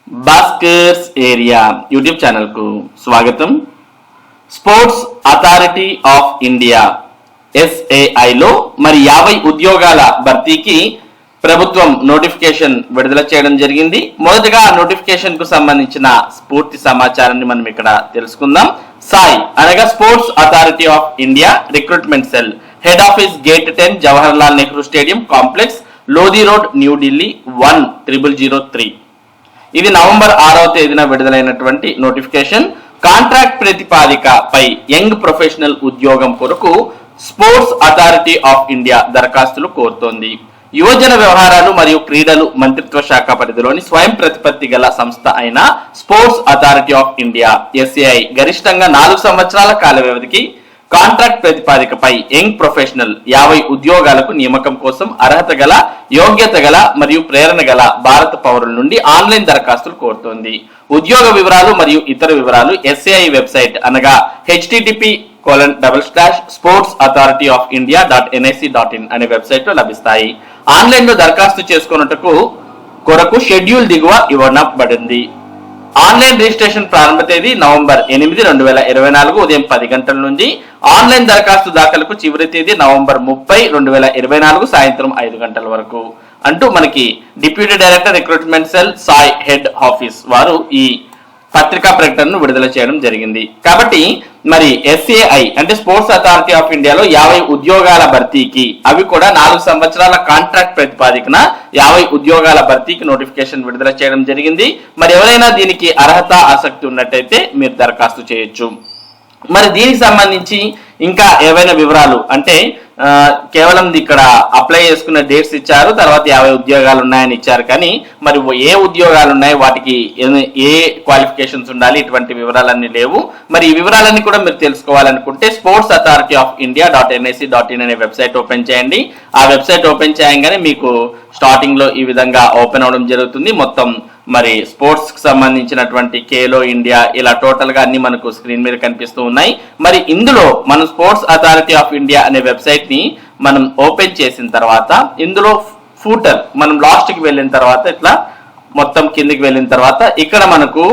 Bhaskar's area YouTube channel కు స్వాగతం. Sports authority of India SAI లో మరి 50 ఉద్యోగాల భర్తీకి ప్రభుత్వం నోటిఫికేషన్ విడుదల చేయడం జరిగింది. మొదటగా నోటిఫికేషన్ కు సంబంధించిన పూర్తి సమాచారాన్ని మనం ఇక్కడ తెలుసుకుందాం. సాయి అనగా sports authority of India recruitment cell, head office gate 10 Jawaharlal Nehru stadium complex, Lodhi road, New Delhi 10003. ఇది నవంబర్ 6వ తేదీన విడుదలైనటువంటి నోటిఫికేషన్. కాంట్రాక్ట్ ప్రతిపాదికపై యంగ్ ప్రొఫెషనల్ ఉద్యోగం కొరకు స్పోర్ట్స్ అథారిటీ ఆఫ్ ఇండియా దరఖాస్తులు కోరుతోంది. యువజన వ్యవహారాలు మరియు క్రీడలు మంత్రిత్వ శాఖ పరిధిలోని స్వయం ప్రతిపత్తి గల సంస్థ అయిన sports authority of India SAI గరిష్టంగా 4 సంవత్సరాల కాల వ్యవధికి కాంట్రాక్ట్ ప్రతిపాదికపై యంగ్ ప్రొఫెషనల్ 50 ఉద్యోగాలకు నియామకం కోసం అర్హత గల, యోగ్యత గల మరియు ప్రేరణ గల భారత పౌరుల నుండి ఆన్లైన్ దరఖాస్తులు కోరుతోంది. ఉద్యోగ వివరాలు మరియు ఇతర వివరాలు SAI వెబ్సైట్ అనగా http://sportsauthority-of-india.nic.in అనే వెబ్సైట్ లో లభిస్తాయి. ఆన్లైన్ లో దరఖాస్తు చేసుకున్నట్టుకు కొరకు షెడ్యూల్ దిగువ ఇవ్వబడింది. ఆన్లైన్ రిజిస్ట్రేషన్ ప్రారంభ తేదీ నవంబర్ 8, 2024 ఉదయం 10 గంటల నుంచి. ఆన్లైన్ దరఖాస్తు దాఖలకు చివరి తేదీ నవంబర్ 30, 2024 సాయంత్రం 5 గంటల వరకు అంటూ మనకి deputy director recruitment cell Sai head office వారు ఈ పత్రికా ప్రకటనను విడుదల చేయడం జరిగింది. కాబట్టి మరి SAI అంటే స్పోర్ట్స్ అథారిటీ ఆఫ్ ఇండియాలో 50 ఉద్యోగాల భర్తీకి, అవి కూడా 4 సంవత్సరాల కాంట్రాక్ట్ ప్రతిపాదికన 50 ఉద్యోగాల భర్తీకి నోటిఫికేషన్ విడుదల చేయడం జరిగింది. మరి ఎవరైనా దీనికి అర్హత, ఆసక్తి ఉన్నట్టయితే మీరు దరఖాస్తు చేయొచ్చు. మరి దీనికి సంబంధించి ఇంకా ఏవైనా వివరాలు అంటే కేవలం ఇక్కడ అప్లై చేసుకున్న డేట్స్ ఇచ్చారు, తర్వాత 50 ఉద్యోగాలు ఉన్నాయని ఇచ్చారు. కానీ మరి ఏ ఉద్యోగాలు ఉన్నాయి, వాటికి ఏ క్వాలిఫికేషన్స్ ఉండాలి, ఇటువంటి వివరాలన్నీ లేవు. మరి ఈ వివరాలన్నీ కూడా మీరు తెలుసుకోవాలనుకుంటే స్పోర్ట్స్ అథారిటీ ఆఫ్ ఇండియా.nic.in అనే వెబ్సైట్ ఓపెన్ చేయండి. ఆ వెబ్సైట్ ఓపెన్ చేయగానే మీకు స్టార్టింగ్ లో ఈ విధంగా ఓపెన్ అవడం జరుగుతుంది. మొత్తం మరి స్పోర్ట్స్ కి సంబంధించినటువంటి ఖేలో ఇండియా ఇలా టోటల్ గా అన్ని మనకు స్క్రీన్ మీద కనిపిస్తూ ఉన్నాయి. మరి ఇందులో మనం స్పోర్ట్స్ అథారిటీ ఆఫ్ ఇండియా అనే వెబ్సైట్ ని మనం ఓపెన్ చేసిన తర్వాత ఇందులో ఫూటర్ మనం లాస్ట్ కి వెళ్ళిన తర్వాత ఇట్లా మొత్తం కిందికి వెళ్ళిన తర్వాత ఇక్కడ మనకు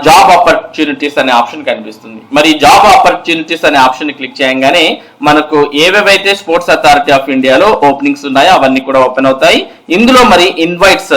జాబ్ ఆపర్చునిటీస్ అనే ఆప్షన్ కనిపిస్తుంది. మరి జాబ్ ఆపర్చునిటీస్ అనే ఆప్షన్ క్లిక్ చేయగానే మనకు ఏవేవైతే స్పోర్ట్స్ అథారిటీ ఆఫ్ ఇండియాలో ఓపెనింగ్స్ ఉన్నాయో అవన్నీ కూడా ఓపెన్ అవుతాయి. ఇందులో మరి invites,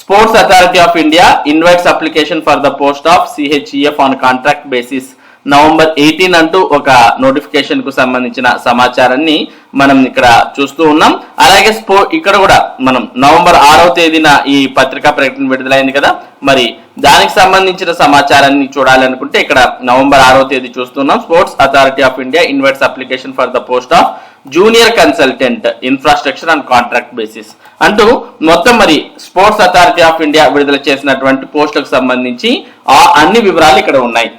sports authority of India invites application for the post of CHEF on contract basis November 18 అంటూ ఒక నోటిఫికేషన్ కు సంబంధించిన సమాచారాన్ని మనం ఇక్కడ చూస్తూ ఉన్నాం. అలాగే ఇక్కడ కూడా మనం నవంబర్ 6వ తేదీన ఈ పత్రికా ప్రకటన విడుదలైంది కదా, మరి దానికి సంబంధించిన సమాచారాన్ని చూడాలనుకుంటే ఇక్కడ నవంబర్ 6వ తేదీ చూస్తున్నాం. Sports authority of India invites application for the post of junior consultant infrastructure and contract basis అంటూ మొత్తం మరి స్పోర్ట్స్ అథారిటీ ఆఫ్ ఇండియా విడుదల చేసినటువంటి పోస్టులకు సంబంధించి అన్ని వివరాలు ఇక్కడ ఉన్నాయి.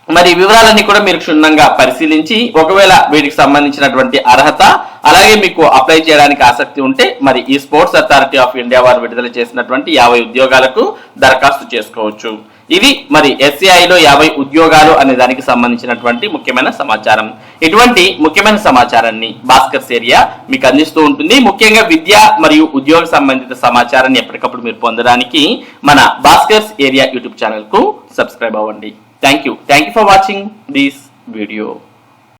మరి వివరాలన్నీ కూడా మీరు క్షుణ్ణంగా పరిశీలించి ఒకవేళ వీటికి సంబంధించినటువంటి అర్హత అలాగే మీకు అప్లై చేయడానికి ఆసక్తి ఉంటే మరి ఈ స్పోర్ట్స్ అథారిటీ ఆఫ్ ఇండియా వారు విడుదల చేసినటువంటి 50 ఉద్యోగాలకు దరఖాస్తు చేసుకోవచ్చు. ఇది మరి SAIలో 50 ఉద్యోగాలు అనే దానికి సంబంధించినటువంటి ముఖ్యమైన సమాచారం. ఇటువంటి ముఖ్యమైన సమాచారాన్ని భాస్కర్స్ ఏరియా మీకు అందిస్తూ ఉంటుంది. ముఖ్యంగా విద్య మరియు ఉద్యోగ సంబంధిత సమాచారాన్ని ఎప్పటికప్పుడు మీరు పొందడానికి మన భాస్కర్స్ ఏరియా యూట్యూబ్ ఛానల్ కు సబ్స్క్రైబ్ అవ్వండి. Thank you for watching this video.